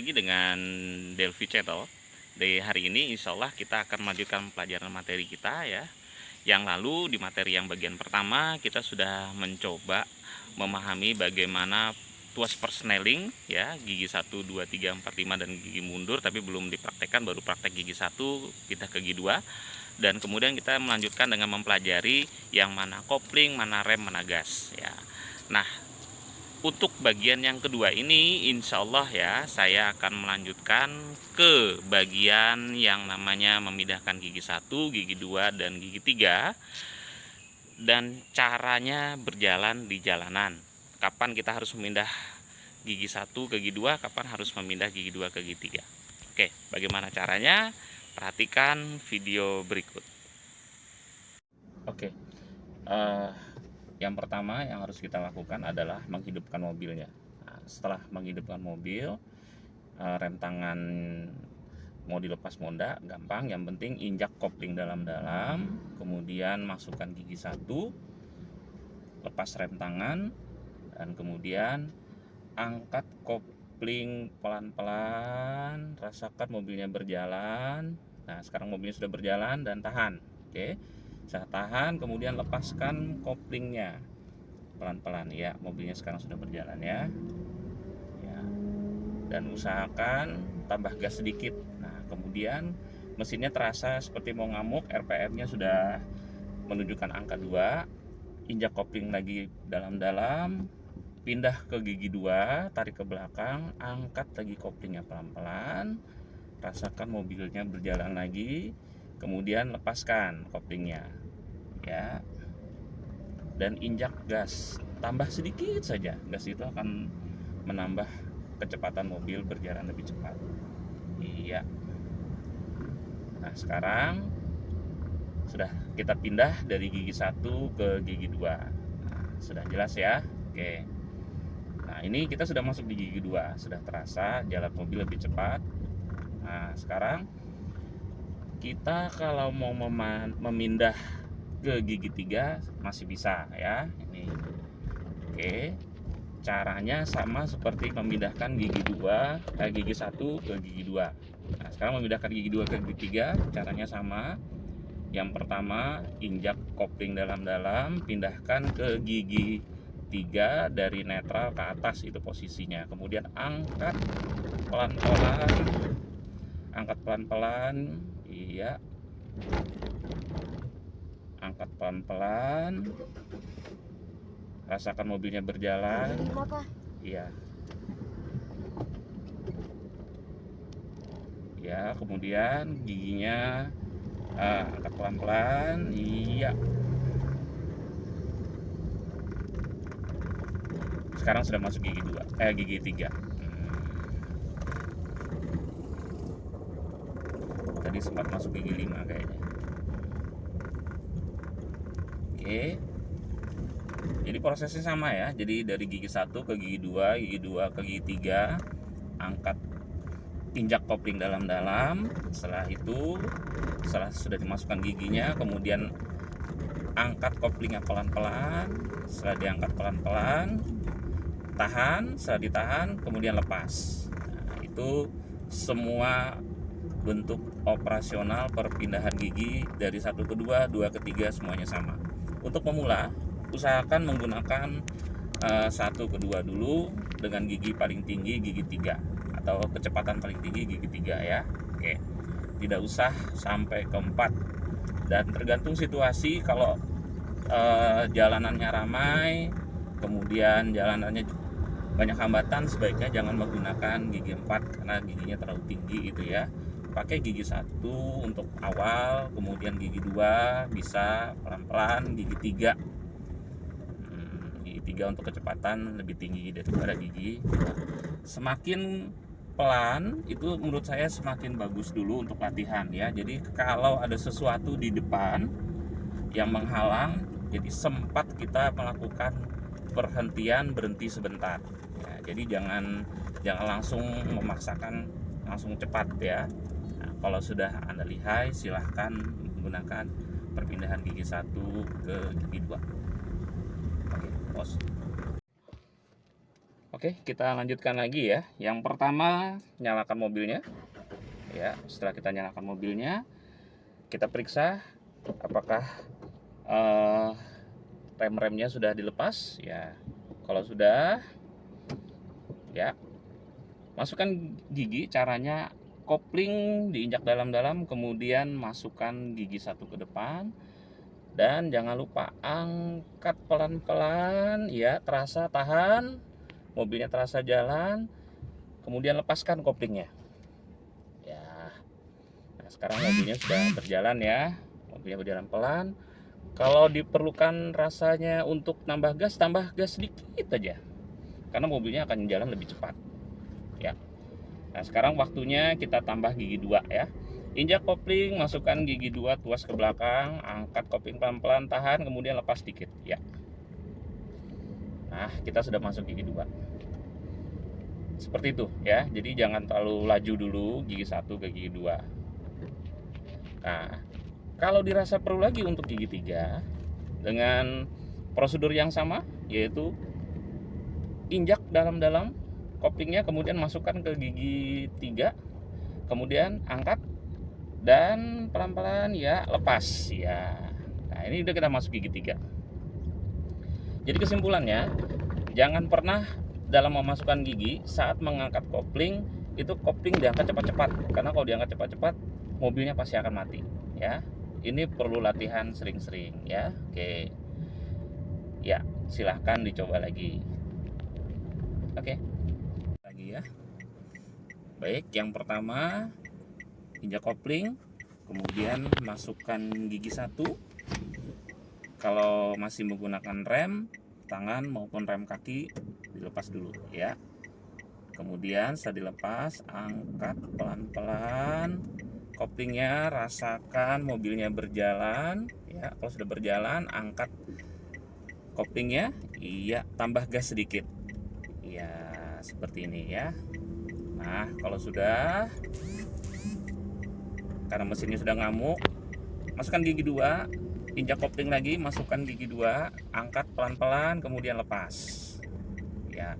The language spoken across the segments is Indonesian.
lagi dengan Delvi Ceto. Di hari ini insya Allah kita akan melanjutkan pelajaran materi kita ya. Yang lalu di materi yang bagian pertama kita sudah mencoba memahami bagaimana tuas persneling ya, gigi 1, 2, 3, 4, 5 dan gigi mundur, tapi belum dipraktekkan, baru praktek gigi 1 kita ke gigi 2. Dan kemudian kita melanjutkan dengan mempelajari yang mana kopling, mana rem, mana gas ya. Nah, untuk bagian yang kedua ini insya Allah ya, saya akan melanjutkan ke bagian yang namanya memindahkan gigi 1, gigi 2, dan gigi 3, dan caranya berjalan di jalanan. Kapan kita harus memindah gigi 1 ke gigi 2, kapan harus memindah gigi 2 ke gigi 3. Oke, bagaimana caranya? Perhatikan video berikut. Oke, yang pertama yang harus kita lakukan adalah menghidupkan mobilnya. Nah, setelah menghidupkan mobil, rem tangan mau dilepas mau enggak gampang, yang penting injak kopling dalam-dalam, kemudian masukkan gigi 1, lepas rem tangan, dan kemudian angkat kopling pelan-pelan, rasakan mobilnya berjalan. Nah, sekarang mobilnya sudah berjalan dan tahan. Oke, saya tahan, kemudian lepaskan koplingnya pelan-pelan ya. Mobilnya sekarang sudah berjalan ya. Dan usahakan tambah gas sedikit. Nah, kemudian mesinnya terasa seperti mau ngamuk, RPM-nya sudah menunjukkan angka 2. Injak kopling lagi dalam-dalam, pindah ke gigi 2, tarik ke belakang, angkat lagi koplingnya pelan-pelan, rasakan mobilnya berjalan lagi, kemudian lepaskan koplingnya ya, dan injak gas, tambah sedikit saja. Gas itu akan menambah kecepatan mobil berjalan lebih cepat. Iya. Nah, sekarang sudah kita pindah dari gigi 1 ke gigi 2. Nah, sudah jelas ya. Oke. Nah, ini kita sudah masuk di gigi 2, sudah terasa jalan mobil lebih cepat. Nah, sekarang kita kalau mau memindah ke gigi 3 masih bisa ya. Ini. Oke. Caranya sama seperti memindahkan gigi 1 ke gigi 2. Nah, sekarang memindahkan gigi 2 ke gigi 3 caranya sama. Yang pertama, injak kopling dalam-dalam, pindahkan ke gigi 3 dari netral ke atas, itu posisinya. Kemudian angkat pelan-pelan. Angkat pelan-pelan. Iya. Angkat pelan-pelan. Rasakan mobilnya berjalan. Iya. Ya, kemudian giginya angkat pelan-pelan. Iya. Sekarang sudah masuk gigi 2, gigi 3. Tadi sempat masuk gigi 5 kayaknya. Oke. Jadi prosesnya sama ya. Jadi dari gigi 1 ke gigi 2, gigi 2 ke gigi 3, angkat, injak kopling dalam-dalam. Setelah itu, setelah sudah dimasukkan giginya, kemudian angkat koplingnya pelan-pelan. Setelah diangkat pelan-pelan, tahan. Setelah ditahan, kemudian lepas. Nah, itu semua bentuk operasional perpindahan gigi dari 1 ke 2, 2 ke 3 semuanya sama. Untuk pemula, usahakan menggunakan 1 ke 2 dulu dengan gigi paling tinggi gigi 3 atau kecepatan paling tinggi gigi 3 ya. Oke. Tidak usah sampai ke 4. Dan tergantung situasi, kalau jalanannya ramai, kemudian jalanannya banyak hambatan, sebaiknya jangan menggunakan gigi 4 karena giginya terlalu tinggi gitu ya. Pakai gigi 1 untuk awal, kemudian gigi 2 bisa pelan-pelan, gigi 3 untuk kecepatan lebih tinggi daripada gigi. Semakin pelan itu menurut saya semakin bagus dulu untuk latihan ya. Jadi kalau ada sesuatu di depan yang menghalang, jadi sempat kita melakukan perhentian, berhenti sebentar ya. Jadi jangan langsung memaksakan langsung cepat ya. Nah, kalau sudah Anda lihai, silahkan menggunakan perpindahan gigi 1 ke gigi 2. Oke, pause. Oke, kita lanjutkan lagi ya. Yang pertama, nyalakan mobilnya. Ya, setelah kita nyalakan mobilnya, kita periksa apakah rem-remnya sudah dilepas. Ya, kalau sudah, ya masukkan gigi. Caranya kopling diinjak dalam-dalam, kemudian masukkan gigi satu ke depan, dan jangan lupa angkat pelan-pelan. Ya, terasa, tahan, mobilnya terasa jalan, kemudian lepaskan koplingnya. Ya, nah sekarang mobilnya sudah berjalan ya, mobilnya berjalan pelan. Kalau diperlukan rasanya untuk tambah gas sedikit aja, karena mobilnya akan jalan lebih cepat. Ya. Nah, sekarang waktunya kita tambah gigi 2 ya. Injak kopling, masukkan gigi 2 tuas ke belakang, angkat kopling pelan-pelan, tahan, kemudian lepas sedikit ya. Nah, kita sudah masuk gigi 2. Seperti itu ya. Jadi jangan terlalu laju dulu gigi 1 ke gigi 2. Nah, kalau dirasa perlu lagi untuk gigi 3, dengan prosedur yang sama, yaitu injak dalam-dalam koplingnya, kemudian masukkan ke gigi 3, kemudian angkat dan pelan-pelan ya lepas ya. Nah, ini udah kita masuk gigi 3. Jadi kesimpulannya, jangan pernah dalam memasukkan gigi saat mengangkat kopling itu kopling diangkat cepat-cepat, karena kalau diangkat cepat-cepat mobilnya pasti akan mati ya. Ini perlu latihan sering-sering ya. Oke ya, silahkan dicoba lagi. Oke, lagi ya. Baik, yang pertama injak kopling, kemudian masukkan gigi 1. Kalau masih menggunakan rem tangan maupun rem kaki, dilepas dulu ya. Kemudian setelah dilepas, angkat pelan-pelan koplingnya, rasakan mobilnya berjalan ya. Kalau sudah berjalan, angkat koplingnya, iya, tambah gas sedikit ya, seperti ini ya. Nah, kalau sudah, karena mesinnya sudah ngamuk, masukkan gigi 2, injak kopling lagi, masukkan gigi 2, angkat pelan-pelan, kemudian lepas ya.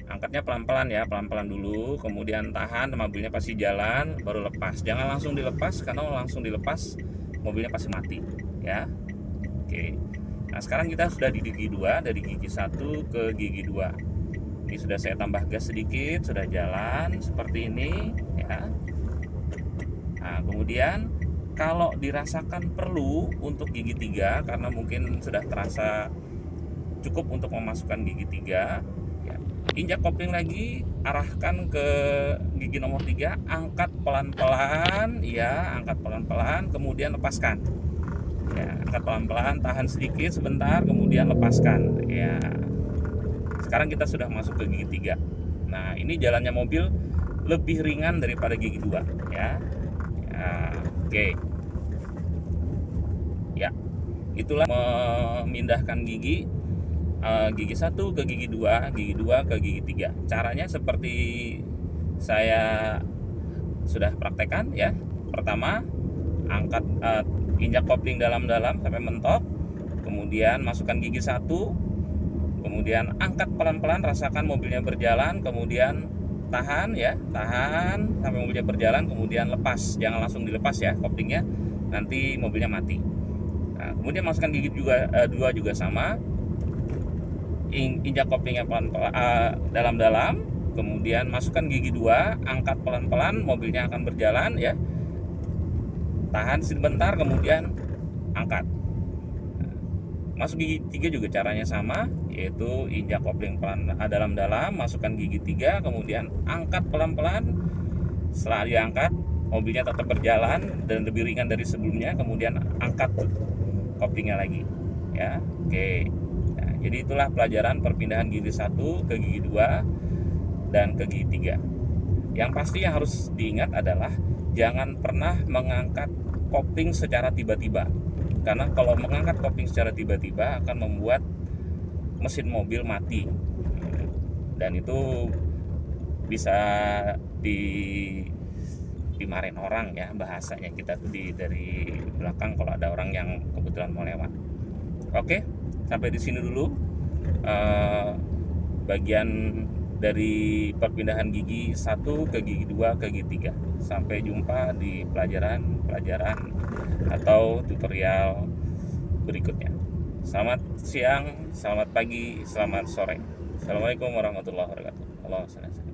Angkatnya pelan-pelan ya, pelan-pelan dulu, kemudian tahan, mobilnya pasti jalan, baru lepas. Jangan langsung dilepas, karena langsung dilepas mobilnya pasti mati ya. Oke, nah sekarang kita sudah di gigi 2, dari gigi 1 ke gigi 2. Ini sudah saya tambah gas sedikit, sudah jalan seperti ini ya. Nah, kemudian kalau dirasakan perlu untuk gigi 3, karena mungkin sudah terasa cukup untuk memasukkan gigi 3 ya, injak kopling lagi, arahkan ke gigi nomor 3, angkat pelan-pelan ya, angkat pelan-pelan, kemudian lepaskan ya, angkat pelan-pelan, tahan sedikit sebentar, kemudian lepaskan ya. Sekarang kita sudah masuk ke gigi 3. Nah, ini jalannya mobil lebih ringan daripada gigi 2 ya. Oke ya, itulah memindahkan gigi 1 ke gigi 2, gigi 2 ke gigi 3. Caranya seperti saya sudah praktekkan ya. Pertama, angkat injak kopling dalam-dalam sampai mentok, kemudian masukkan gigi 1, kemudian angkat pelan-pelan, rasakan mobilnya berjalan, kemudian tahan ya, tahan sampai mobilnya berjalan, kemudian lepas. Jangan langsung dilepas ya koplingnya, nanti mobilnya mati. Nah, kemudian masukkan gigi juga 2 juga sama, injak koplingnya pelan-pelan dalam-dalam, kemudian masukkan gigi 2, angkat pelan-pelan, mobilnya akan berjalan ya. Tahan sebentar, kemudian angkat. Masuk gigi 3 juga caranya sama, yaitu injak kopling pelan dalam-dalam, masukkan gigi 3, kemudian angkat pelan-pelan. Setelah diangkat, mobilnya tetap berjalan dan lebih ringan dari sebelumnya, kemudian angkat koplingnya lagi ya. Oke, nah, jadi itulah pelajaran perpindahan gigi 1 ke gigi 2 dan ke gigi 3. Yang pasti yang harus diingat adalah jangan pernah mengangkat kopling secara tiba-tiba, karena kalau mengangkat kopling secara tiba-tiba akan membuat mesin mobil mati, dan itu bisa dimarahin orang ya, bahasanya kita tuh dari belakang kalau ada orang yang kebetulan mau lewat. Oke, sampai di sini dulu bagian dari perpindahan gigi 1 ke gigi 2 ke gigi 3. Sampai jumpa di pelajaran atau tutorial berikutnya. Selamat siang, selamat pagi, selamat sore. Assalamualaikum warahmatullahi wabarakatuh. Allahumma shalli ala